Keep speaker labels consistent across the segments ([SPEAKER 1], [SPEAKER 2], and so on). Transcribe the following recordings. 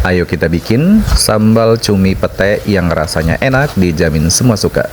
[SPEAKER 1] Ayo kita bikin sambal cumi pete yang rasanya enak, dijamin semua suka.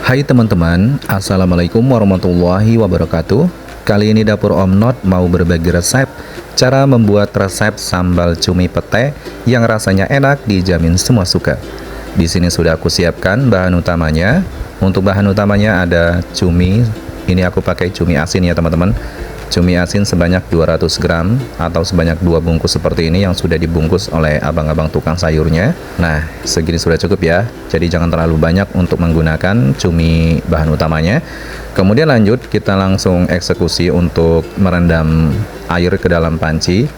[SPEAKER 1] Hai teman-teman, Assalamualaikum warahmatullahi wabarakatuh. Kali ini Dapur Om Not mau berbagi resep cara membuat resep sambal cumi pete yang rasanya enak, dijamin semua suka. Di sini sudah aku siapkan bahan utamanya. Untuk bahan utamanya ada cumi. Ini aku pakai cumi asin ya teman-teman. Cumi asin sebanyak 200 gram atau sebanyak 2 bungkus seperti ini yang sudah dibungkus oleh abang-abang tukang sayurnya. Nah, segini sudah cukup ya. Jadi jangan terlalu banyak untuk menggunakan cumi bahan utamanya. Kemudian lanjut kita langsung eksekusi untuk merendam air ke dalam panci.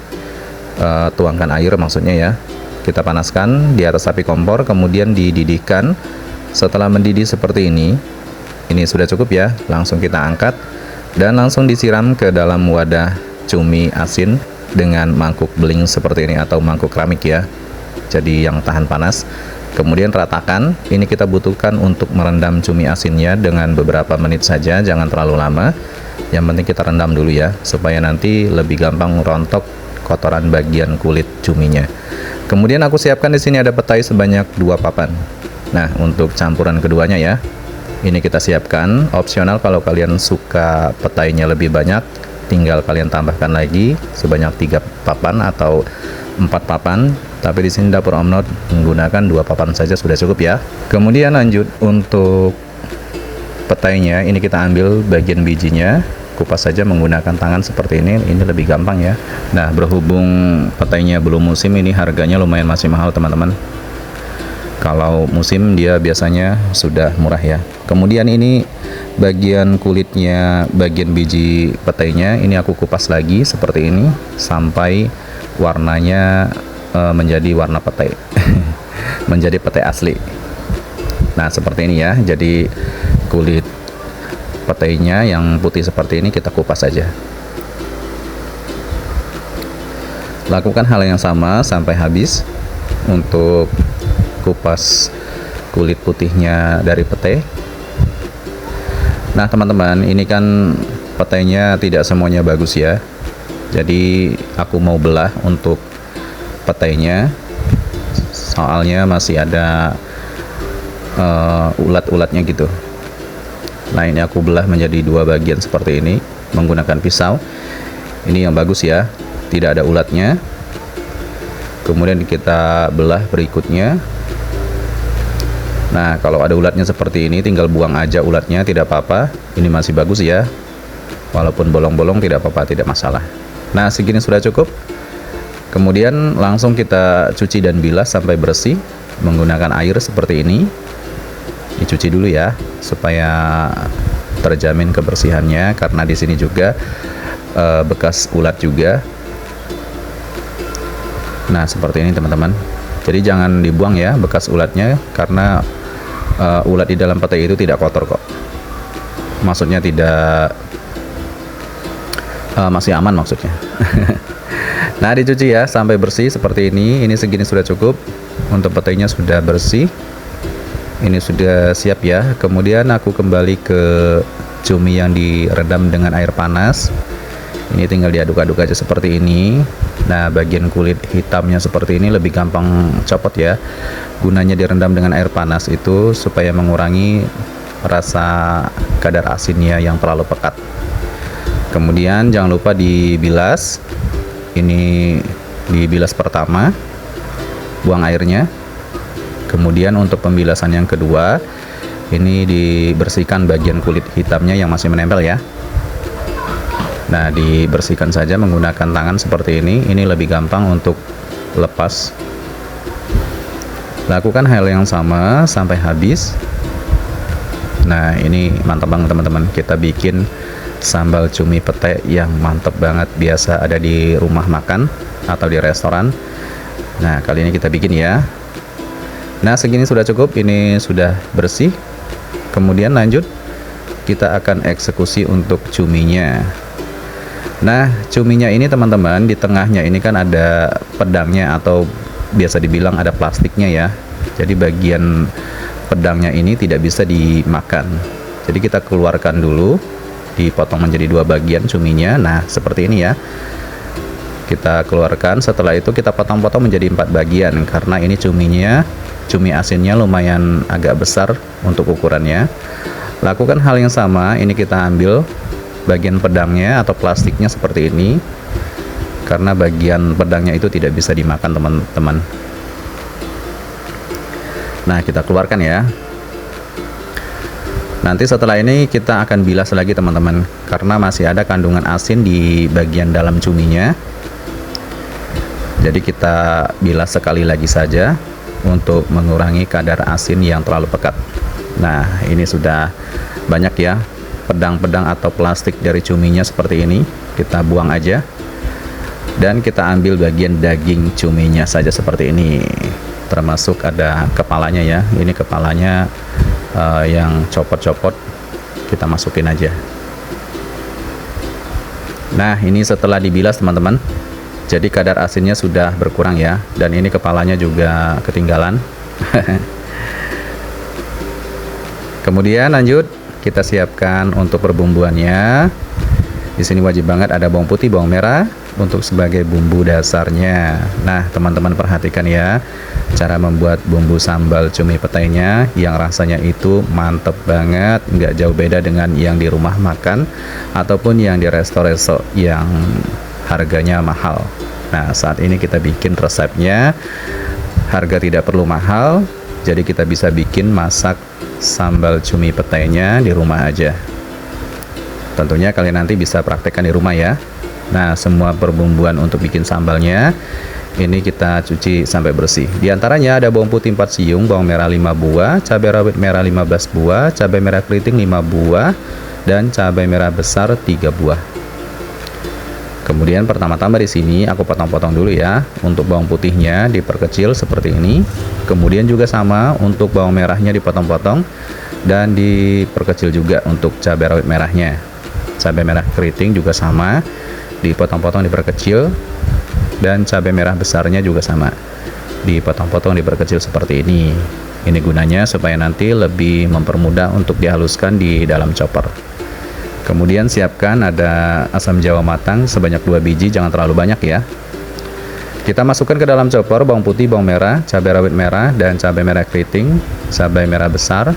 [SPEAKER 1] Tuangkan air maksudnya ya. Kita panaskan di atas api kompor, kemudian dididihkan. Setelah mendidih seperti ini sudah cukup ya. Langsung kita angkat dan langsung disiram ke dalam wadah cumi asin dengan mangkuk beling seperti ini atau mangkuk keramik ya, jadi yang tahan panas. Kemudian ratakan. Ini kita butuhkan untuk merendam cumi asinnya dengan beberapa menit saja, jangan terlalu lama. Yang penting kita rendam dulu ya, supaya nanti lebih gampang rontok kotoran bagian kulit cuminya. Kemudian aku siapkan di sini ada petai sebanyak 2 papan. Nah, untuk campuran keduanya ya, ini kita siapkan, opsional kalau kalian suka petainya lebih banyak, tinggal kalian tambahkan lagi sebanyak 3 papan atau 4 papan. Tapi di sini Dapur Om Not menggunakan 2 papan saja sudah cukup ya. Kemudian lanjut untuk petainya, ini kita ambil bagian bijinya, kupas saja menggunakan tangan seperti ini lebih gampang ya. Nah, berhubung petainya belum musim, ini harganya lumayan masih mahal teman-teman. Kalau musim dia biasanya sudah murah ya. Kemudian ini bagian kulitnya, bagian biji petainya, ini aku kupas lagi seperti ini sampai warnanya menjadi warna pete. Menjadi pete asli. Nah, seperti ini ya. Jadi kulit petainya yang putih seperti ini kita kupas saja. Lakukan hal yang sama sampai habis untuk kupas kulit putihnya dari pete. Nah teman-teman, ini kan petainya tidak semuanya bagus ya, jadi aku mau belah untuk petainya, soalnya masih ada ulat-ulatnya gitu. Nah, ini aku belah menjadi 2 bagian seperti ini menggunakan pisau. Ini yang bagus ya, tidak ada ulatnya. Kemudian kita belah berikutnya. Nah, kalau ada ulatnya seperti ini tinggal buang aja ulatnya, tidak apa-apa. Ini masih bagus ya, walaupun bolong-bolong tidak apa-apa, tidak masalah. Nah, segini sudah cukup. Kemudian langsung kita cuci dan bilas sampai bersih menggunakan air seperti ini. Dicuci dulu ya supaya terjamin kebersihannya, karena di sini juga bekas ulat juga. Nah, seperti ini teman-teman. Jadi jangan dibuang ya bekas ulatnya, karena ulat di dalam pete itu tidak kotor kok. Maksudnya tidak masih aman maksudnya. Nah, dicuci ya sampai bersih seperti ini. Ini segini sudah cukup. Untuk petenya sudah bersih. Ini sudah siap ya. Kemudian aku kembali ke cumi yang direndam dengan air panas. Ini tinggal diaduk-aduk aja seperti ini. Nah, bagian kulit hitamnya seperti ini lebih gampang copot ya. Gunanya direndam dengan air panas itu supaya mengurangi rasa kadar asinnya yang terlalu pekat. Kemudian jangan lupa dibilas. Ini dibilas pertama, buang airnya. Kemudian untuk pembilasan yang kedua, ini dibersihkan bagian kulit hitamnya yang masih menempel ya. Nah, dibersihkan saja menggunakan tangan seperti ini. Ini lebih gampang untuk lepas. Lakukan hal yang sama sampai habis. Nah, ini mantap banget teman-teman. Kita bikin sambal cumi pete yang mantap banget, biasa ada di rumah makan atau di restoran. Nah, kali ini kita bikin ya. Nah, segini sudah cukup. Ini sudah bersih. Kemudian lanjut kita akan eksekusi untuk cuminya.
[SPEAKER 2] Nah, cuminya ini teman-teman, di tengahnya ini kan ada pedangnya atau biasa dibilang ada plastiknya ya. Jadi bagian pedangnya ini tidak bisa dimakan. Jadi kita keluarkan dulu, dipotong menjadi dua bagian cuminya. Nah, seperti ini ya. Kita keluarkan, setelah itu kita potong-potong menjadi 4 bagian karena ini cuminya, cumi asinnya lumayan agak besar untuk ukurannya. Lakukan hal yang sama, ini kita ambil bagian pedangnya atau plastiknya seperti ini, karena bagian pedangnya itu tidak bisa dimakan teman-teman. Nah, kita keluarkan ya. Nanti setelah ini kita akan bilas lagi teman-teman, karena masih ada kandungan asin di bagian dalam cuminya. Jadi kita bilas sekali lagi saja untuk mengurangi kadar asin yang terlalu pekat. Nah, ini sudah banyak ya pedang-pedang atau plastik dari cuminya seperti ini. Kita buang aja. Dan kita ambil bagian daging cuminya saja seperti ini. Termasuk ada kepalanya ya. Ini kepalanya yang copot-copot, kita masukin aja. Nah, ini setelah dibilas teman-teman. Jadi kadar asinnya sudah berkurang ya, dan ini kepalanya juga ketinggalan. Kemudian lanjut kita siapkan untuk perbumbuannya. Di sini wajib banget ada bawang putih, bawang merah untuk sebagai bumbu dasarnya. Nah, teman-teman perhatikan ya, cara membuat bumbu sambal cumi petainya yang rasanya itu mantep banget, nggak jauh beda dengan yang di rumah makan ataupun yang di resto-resto yang harganya mahal. Nah, saat ini kita bikin resepnya, harga tidak perlu mahal, jadi kita bisa bikin masak sambal cumi petainya di rumah aja. Tentunya kalian nanti bisa praktekkan di rumah ya. Nah, semua perbumbuan untuk bikin sambalnya ini kita cuci sampai bersih. Di antaranya ada bawang putih 4 siung, bawang merah 5 buah, cabai rawit merah 15 buah, cabai merah keriting 5 buah, dan cabai merah besar 3 buah. Kemudian pertama-tama di sini aku potong-potong dulu ya. Untuk bawang putihnya diperkecil seperti ini. Kemudian juga sama untuk bawang merahnya dipotong-potong dan diperkecil juga untuk cabai rawit merahnya. Cabai merah keriting juga sama, dipotong-potong diperkecil, dan cabai merah besarnya juga sama, dipotong-potong diperkecil seperti ini. Ini gunanya supaya nanti lebih mempermudah untuk dihaluskan di dalam chopper. Kemudian siapkan ada asam jawa matang sebanyak 2 biji, jangan terlalu banyak ya. Kita masukkan ke dalam chopper bawang putih, bawang merah, cabai rawit merah, dan cabai merah keriting, cabai merah besar.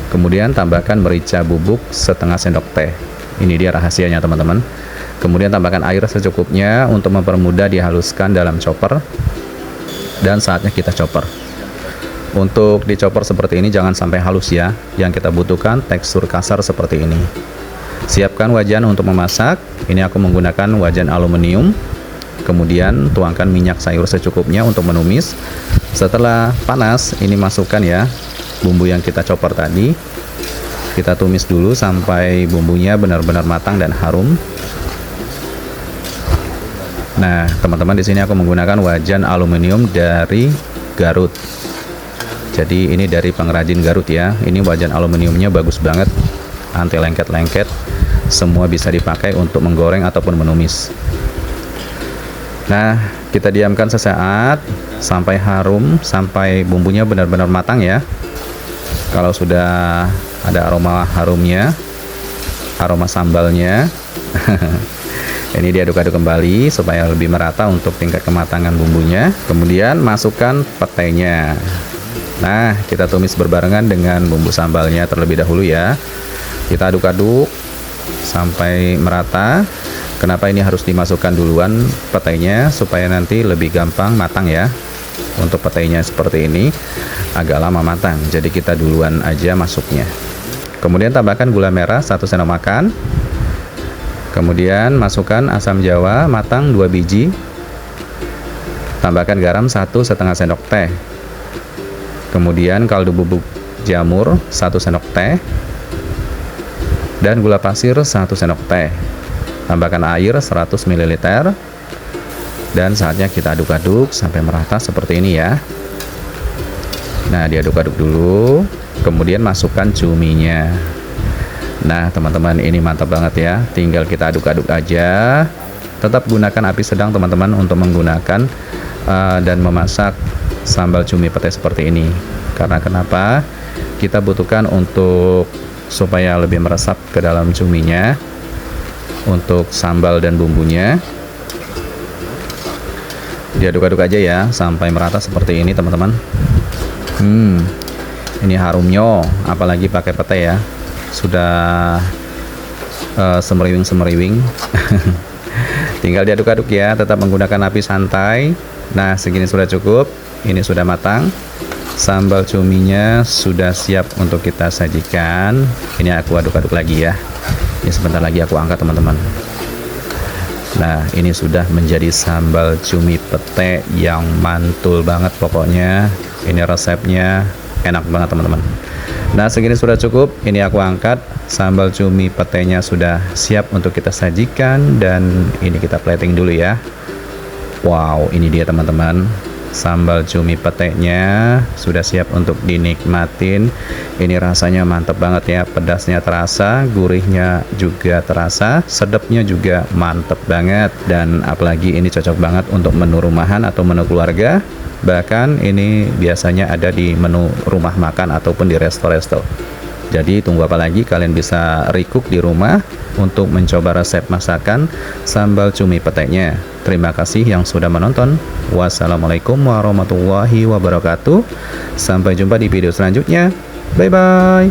[SPEAKER 2] Kemudian tambahkan merica bubuk setengah sendok teh. Ini dia rahasianya teman-teman. Kemudian tambahkan air secukupnya untuk mempermudah dihaluskan dalam chopper. Dan saatnya kita chopper. Untuk di chopper seperti ini jangan sampai halus ya. Yang kita butuhkan tekstur kasar seperti ini. Siapkan wajan untuk memasak. Ini aku menggunakan wajan aluminium. Kemudian tuangkan minyak sayur secukupnya untuk menumis. Setelah panas, ini masukkan ya bumbu yang kita chopper tadi. Kita tumis dulu sampai bumbunya benar-benar matang dan harum. Nah, teman-teman, di sini aku menggunakan wajan aluminium dari Garut. Jadi ini dari pengrajin Garut ya. Ini wajan aluminiumnya bagus banget, anti lengket-lengket. Semua bisa dipakai untuk menggoreng ataupun menumis. Nah, kita diamkan sesaat sampai harum, sampai bumbunya benar-benar matang ya. Kalau sudah ada aroma harumnya, aroma sambalnya, ini diaduk-aduk kembali supaya lebih merata untuk tingkat kematangan bumbunya. Kemudian masukkan petainya. Nah, kita tumis berbarengan dengan bumbu sambalnya terlebih dahulu ya. Kita aduk-aduk sampai merata. Kenapa ini harus dimasukkan duluan petainya? Supaya nanti lebih gampang matang ya. Untuk petainya seperti ini agak lama matang, jadi kita duluan aja masuknya. Kemudian tambahkan gula merah 1 sendok makan. Kemudian masukkan asam jawa matang 2 biji. Tambahkan garam 1,5 sendok teh. Kemudian kaldu bubuk jamur 1 sendok teh. Dan gula pasir 1 sendok teh. Tambahkan air 100 ml. Dan saatnya kita aduk-aduk sampai merata seperti ini ya. Nah, diaduk-aduk dulu. Kemudian masukkan cuminya. Nah teman-teman, ini mantap banget ya, tinggal kita aduk-aduk aja. Tetap gunakan api sedang teman-teman untuk menggunakan dan memasak sambal cumi pete seperti ini. Karena kenapa? Kita butuhkan untuk supaya lebih meresap ke dalam cuminya, untuk sambal dan bumbunya. Diaduk-aduk aja ya sampai merata seperti ini teman-teman. Ini harumnya, apalagi pakai pete ya, sudah semeriwing-semeriwing. Tinggal diaduk-aduk ya, tetap menggunakan api santai. Nah segini sudah cukup, ini sudah matang. Sambal cuminya sudah siap untuk kita sajikan. Ini aku aduk-aduk lagi ya, ini sebentar lagi aku angkat teman-teman. Nah ini sudah menjadi sambal cumi pete yang mantul banget pokoknya. Ini resepnya enak banget teman-teman. Nah segini sudah cukup, ini aku angkat. Sambal cumi petenya sudah siap untuk kita sajikan, dan ini kita plating dulu ya. Wow, ini dia teman-teman, sambal cumi petenya sudah siap untuk dinikmatin. Ini rasanya mantap banget ya, pedasnya terasa, gurihnya juga terasa, sedapnya juga mantep banget. Dan apalagi ini cocok banget untuk menu rumahan atau menu keluarga. Bahkan ini biasanya ada di menu rumah makan ataupun di resto-resto. Jadi tunggu apa lagi, kalian bisa recook di rumah untuk mencoba resep masakan sambal cumi petenya. Terima kasih yang sudah menonton. Wassalamualaikum warahmatullahi wabarakatuh. Sampai jumpa di video selanjutnya. Bye bye.